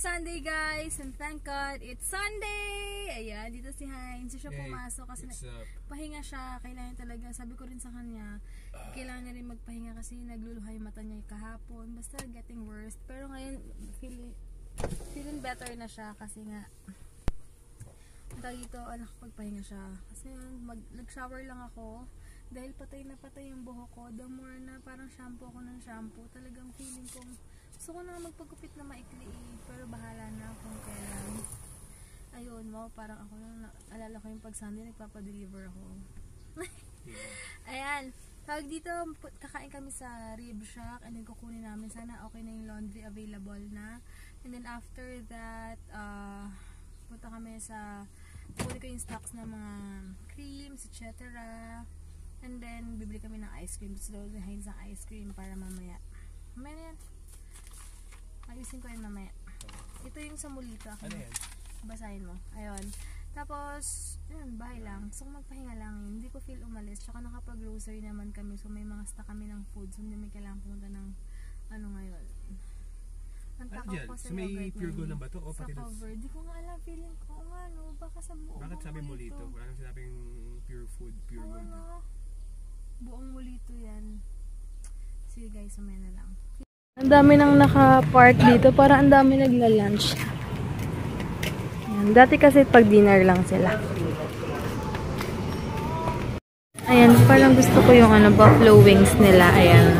Sunday guys, and thank God it's Sunday! Ayan, dito si Heinz. Siya pumasok kasi pahinga siya. Kailangan talaga, sabi ko rin sa kanya, kailangan niya rin magpahinga kasi nagluluhay mata niya kahapon. Basta getting worse. Pero ngayon, feeling better na siya kasi nga dito, nakapagpahinga siya. Kasi nag-shower lang ako. Dahil patay na patay yung buhok ko. The more na parang shampoo ako ng shampoo, talagang feeling kong gusto ko na magpagupit na maikli pero bahala na kung kailan. Ayun mo, parang ako na alala ko yung pag Sunday nagpapadeliver ako. Ayan, tawag dito, kakain kami sa Rib Shack and then kukunin namin, sana okay na yung laundry available na. And then after that, punta kami sa, kukunin ko yung stocks ng mga creams, etc. And then bibili kami ng ice cream. So, Heinz ng ice cream para mamaya. Mamaya na yan. Ayusin ko yan mamaya. Ito yung sa Mulito. Ano yan? Basahin mo. Ayun. Tapos, yun, bahay lang. So, magpahinga lang yun. Hindi ko feel umalis. Tsaka nakapag-grocery naman kami. So, may mga stock kami ng food. So, hindi may kailangan pumunta ng ano ngayon. Ang takaw ko sa may Pure Gold na ba ito? Sa cover. Di ko nga alam. Feeling ko nga, no? Baka sa buong Bakit sabi Mulito? Wala nang sinabing Pure Food, Pure Gold. Ano? Buong Mulito yan. Sige guys, sumaya na lang. Ang dami nang naka-park dito, para ang dami nagla-lunch. Ayan, dati kasi pag dinner lang sila. Ayan, parang gusto ko yung buffalo wings nila. Ayan.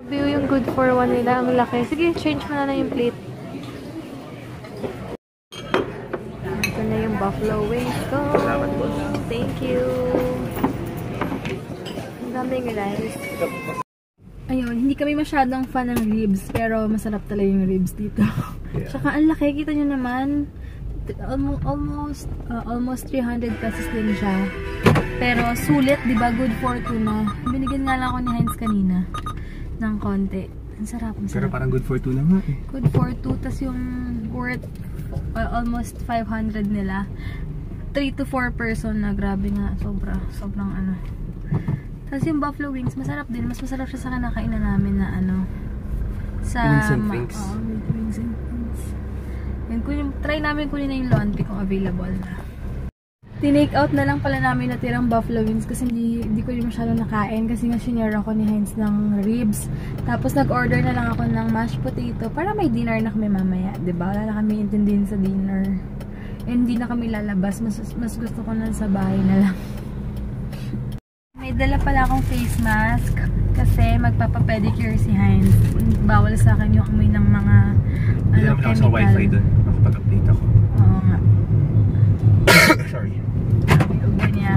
View yung good for one nila, ang laki. Sige, change mo na lang yung plate. Ito na yung buffalo wings ko. Thank you. Daming rice. Ayun, hindi kami masyadong fan ng ribs, pero masarap talaga yung ribs dito. Yeah. Tsaka ang laki, kita nyo naman, almost 300 pesos din siya. Pero sulit, di ba? Good for two na. Binigyan nga lang ako ni Heinz kanina ng konti. Ang sarap, masarap. Pero parang good for two lang nga eh. Good for two, tas yung worth almost 500 nila. 3 to 4 person na, grabe nga, sobrang ano. Tapos yung buffalo wings, masarap din. Mas masarap siya sa kinakainan namin na sa wings and things. Wings and things. Try namin kunin na yung laundry kung available na. Tinake out na lang pala namin natirang buffalo wings kasi hindi ko yung masyadong nakain kasi nga sinare ako ni Heinz ng ribs. Tapos nag-order na lang ako ng mashed potato para may dinner na kami mamaya. Diba? Wala na kami intindihin sa dinner. And hindi na kami lalabas. Mas gusto ko na sa bahay na lang. May dala pala akong face mask kasi magpapa-pedicure si Heinz. Bawal sa akin yung amoy ng mga chemical. Ako sa wifi doon. Makapag-update ako. Oo nga. Sorry. Ubo niya.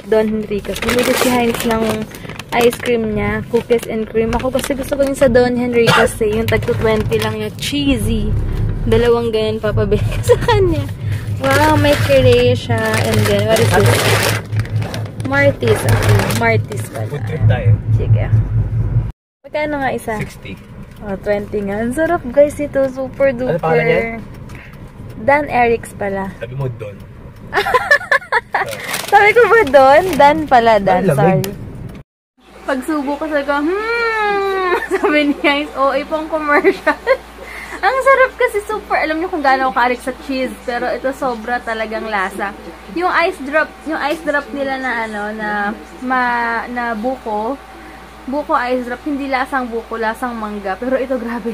Don Henriquez. Bumili si Heinz ng ice cream niya. Cookies and cream. Ako kasi gusto ko yung sa Don Henriquez eh. Yung tagto 20 lang yung cheesy. Dalawang ganyan papabili sa kanya. Wow, may curry siya. And then, what is this? Martis. Okay, Martis pala. Food trip tayo. Sige. Magkano nga isa? 60. Oh, 20 nga. Ang sarap guys ito. Super duper. Ano pangalan niya? Dan Erics pala. Sabi mo Don. Sabi ko ba Don? Dan pala. Dan, sorry. Pagsubo ko sabi ko, sabi niya, pang commercial. Ang sarap kasi super, alam niyo kung gaano ako kaarik sa cheese, pero ito sobra talagang lasa. Yung ice drop nila na buko ice drop, hindi lasang buko, lasang mangga, pero ito grabe.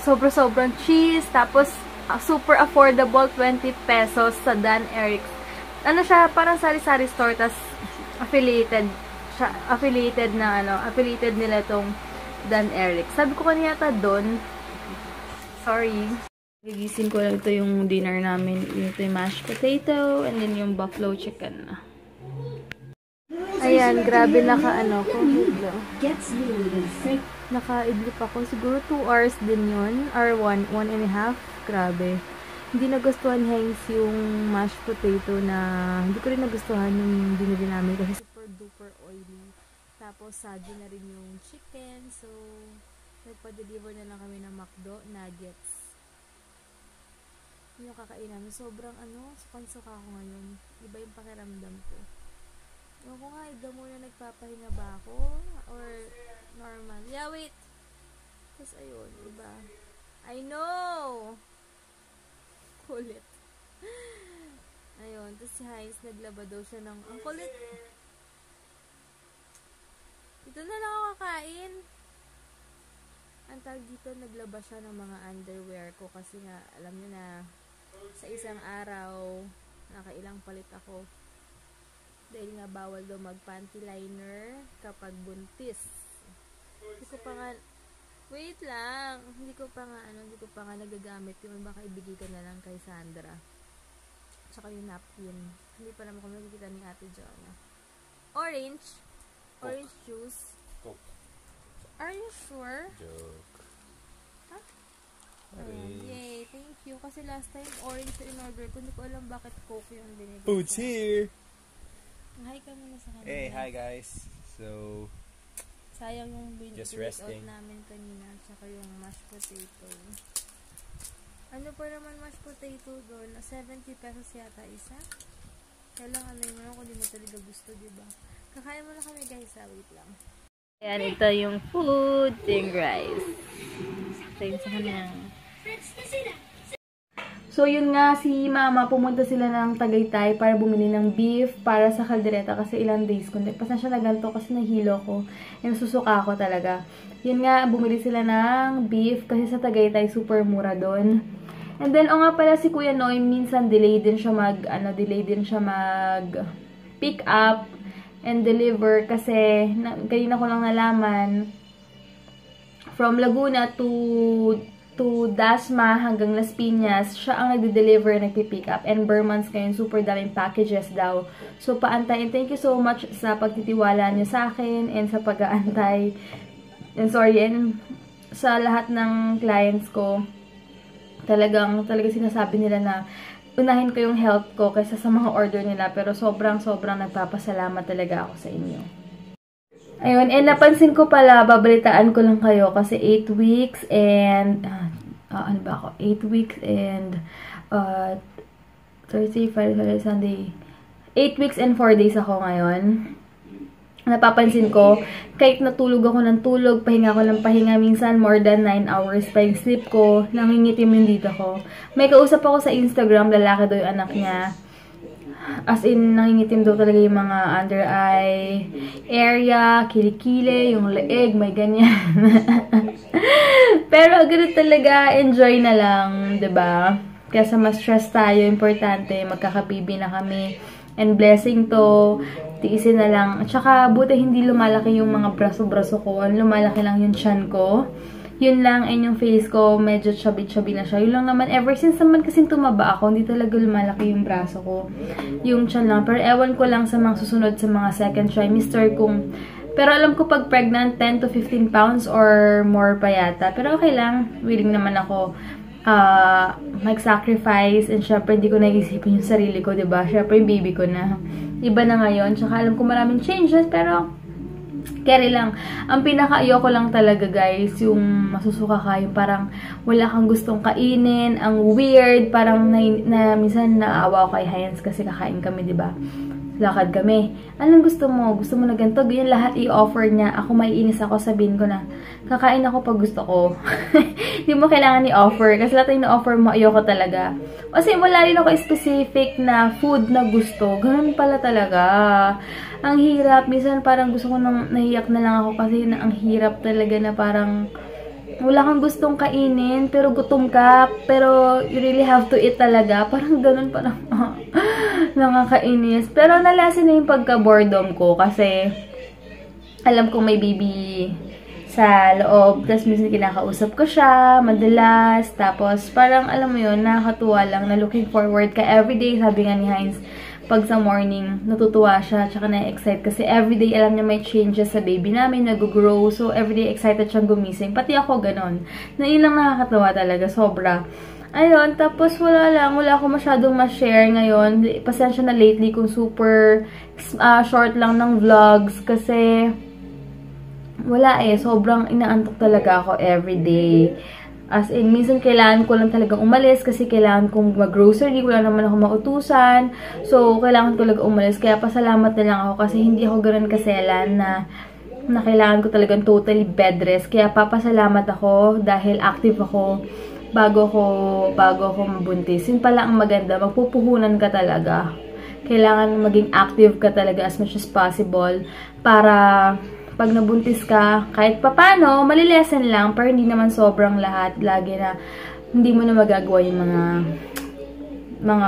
Sobrang cheese, tapos super affordable, 20 pesos sa Dan Erics. Ano siya, parang sari-sari store, tas affiliated nila itong Dan Erics. Sabi ko kanina Don. Sorry. Gigising ko lang ito yung dinner namin. Ito yung mashed potato and then yung buffalo chicken. Ayan, grabe naka-idlip ako. Siguro 2 hours din yun. Or 1.5. Grabe. Hindi nagustuhan Heinz yung mashed potato na hindi ko rin nagustuhan yung binili namin kasi super duper oily. Tapos sadyo na rin yung chicken. So, nagpa-deliver na lang kami ng McDo nuggets. yung kakain namin. Sobrang sukang-suka ako ngayon. Iba yung pakiramdam ko. Ewan ko nga, iba muna nagpapahinga ba ako? Or normal? Yeah, wait. Tapos ayun, iba. I know! Kulit. Ayun, tapos si Heinz naglaba daw siya ng, ang kulit. Ito na lang ako kakain. Ang tawag dito, naglaba siya ng mga underwear ko kasi nga, alam niyo na, sa isang araw, nakailang palit ako. Dahil nga bawal daw mag-panty liner kapag buntis. Hindi ko pa nga, wait lang, hindi ko pa nga nagagamit yung baka ibigay ko na lang kay Sandra. Tsaka yung napkin. Hindi pa naman kami nakikita ni Ate Joanna. Orange juice. Coke. Are you sure? Joke. Huh? Yay, thank you. Kasi last time, orange yung in-order ko. Hindi ko alam bakit Coke yung binigay. Food's here! Hi ka muna sa kanila. Hey, hi guys. So, sayang yung just binigay resting. out namin kanina. Tsaka yung mashed potato. Ano pa naman mashed potato doon? 70 pesos yata isa. Kailangan ano yung kung di mo talaga gusto, diba? Kakain mo na kami guys, wait lang. Ayan, ito yung food, ting rice. Ito sa kanyang. So, yun nga, si Mama, pumunta sila ng Tagaytay para bumili ng beef para sa kaldereta kasi ilang days ko. Pasensya na ganito kasi nahilo ko. Yung susuka ko talaga. Yun nga, bumili sila ng beef kasi sa Tagaytay super mura doon. And then, o nga pala si Kuya Noy, minsan delay din siya mag pick up and deliver kasi kanina ko lang nalaman from Laguna to Dasma hanggang Las Piñas, siya ang nagde-deliver, nagpipick up. And Burmans ngayon, super daming packages daw. So, paantay. And thank you so much sa pagtitiwala niyo sa akin and sa pag-aantay. And sa lahat ng clients ko, talagang sinasabi nila na unahin ko yung health ko kaysa sa mga order nila. Pero sobrang nagpapasalamat talaga ako sa inyo. Ayun, and napansin ko pala, babalitaan ko lang kayo kasi 8 weeks and, 8 weeks and, Thursday, Friday, Sunday, 8 weeks and 4 days ako ngayon. Napapansin ko, kahit natulog ako ng tulog, pahinga ako ng pahinga, minsan more than 9 hours pa yung sleep ko, nangingitim yung dito ko. May kausap ako sa Instagram, lalaki daw yung anak niya. As in, nangingitim daw talaga yung mga under eye area, kilikili, yung leeg, may ganyan. Pero ganun talaga, enjoy na lang, 'di ba? Kaysa ma-stress tayo, importante, magkakabibi na kami. And blessing to, tiisin na lang. At saka, buti hindi lumalaki yung mga braso-braso ko. Lumalaki lang yung tiyan ko. Yun lang, and yung face ko, medyo chubby-chubby na siya. Yun lang naman, ever since naman kasi tumaba ako, hindi talaga lumalaki yung braso ko. Yung tiyan lang. Pero ewan ko lang sa mga susunod sa mga second trimester kung... Pero alam ko pag pregnant, 10 to 15 pounds or more pa yata. Pero okay lang, willing naman ako mag-sacrifice. And syempre, hindi ko naisipin yung sarili ko, diba? Syempre, yung baby ko na. Iba na ngayon. Tsaka alam ko maraming changes, pero... Carry lang. Ang pinaka-ayoko lang talaga, guys, yung masusuka ka, yung parang wala kang gustong kainin, ang weird, parang minsan naawa ko kay Heinz kasi kakain kami, diba? Lakad kami. Anong gusto mo? Gusto mo na ganito? Ganyan lahat i-offer niya. Ako maiinis ako, sabihin ko na, kakain ako pag gusto ko. Hindi mo kailangan i-offer. Kasi lahat yung na-offer mo, ayoko talaga. Kasi wala rin ako specific na food na gusto. Ganun pala talaga. Ang hirap. Minsan parang gusto ko nang nahiyak na lang ako kasi ang hirap talaga na parang wala kang gustong kainin pero gutom ka. Pero you really have to eat talaga. Parang ganun, parang nakakainis. Pero nalasin na yung pagka-boredom ko kasi alam kong may baby sa loob. Tapos minsan kinakausap ko siya madalas. Tapos parang alam mo yun, nakakatuwa lang na looking forward ka everyday. Sabi nga ni Heinz, pag sa morning, natutuwa siya, tsaka na-excite kasi everyday alam niya may changes sa baby namin, nag-grow, so everyday excited siyang gumising. Pati ako ganon. Na yun lang nakakatawa talaga, sobra. Ayun, tapos wala ako masyadong ma-share ngayon. Pasensya na lately kung super short lang ng vlogs kasi wala sobrang inaantok talaga ako everyday. As in, minsan kailangan ko lang talagang umalis kasi kailangan kong mag-grocery, wala naman ako mautusan. So, kailangan ko talaga umalis. Kaya pasalamat na lang ako kasi hindi ako ganoon kaselan na kailangan ko talagang totally bed rest. Kaya papasalamat ako dahil active ako bago ako mabuntis. Yun pala ang maganda, magpupuhunan ka talaga. Kailangan maging active ka talaga as much as possible para pag nabuntis ka, kahit papano, malilesen lang, pero hindi naman sobrang lahat. Lagi na, hindi mo na magagawa yung mga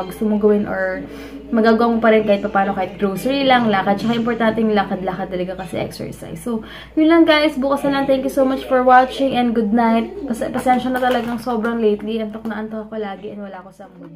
gusto mong gawin or magagawa mo pa rin kahit papano, kahit grocery lang, lakad. Tsaka importante yung lakad-lakad talaga kasi exercise. So, yun lang guys. Bukas na lang. Thank you so much for watching and good night. Pasensya na talagang sobrang lately. Antok na antok ako lagi and wala ako sa mood.